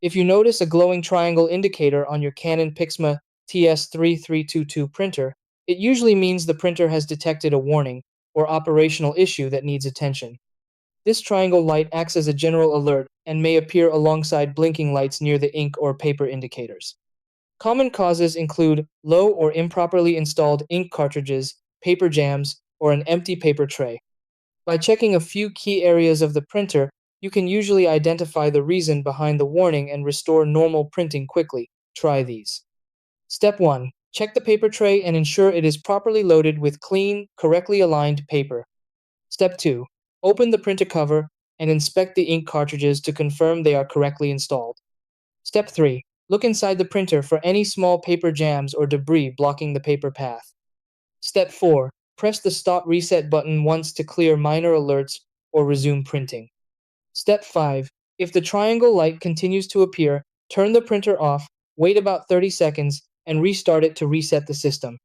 If you notice a glowing triangle indicator on your Canon Pixma TS3322 printer, it usually means the printer has detected a warning or operational issue that needs attention. This triangle light acts as a general alert and may appear alongside blinking lights near the ink or paper indicators. Common causes include low or improperly installed ink cartridges, paper jams, or an empty paper tray. By checking a few key areas of the printer, you can usually identify the reason behind the warning and restore normal printing quickly. Try these. Step 1. Check the paper tray and ensure it is properly loaded with clean, correctly aligned paper. Step 2. Open the printer cover and inspect the ink cartridges to confirm they are correctly installed. Step 3. Look inside the printer for any small paper jams or debris blocking the paper path. Step 4. Press the Stop Reset button once to clear minor alerts or resume printing. Step 5. If the triangle light continues to appear, turn the printer off, wait about 30 seconds, and restart it to reset the system.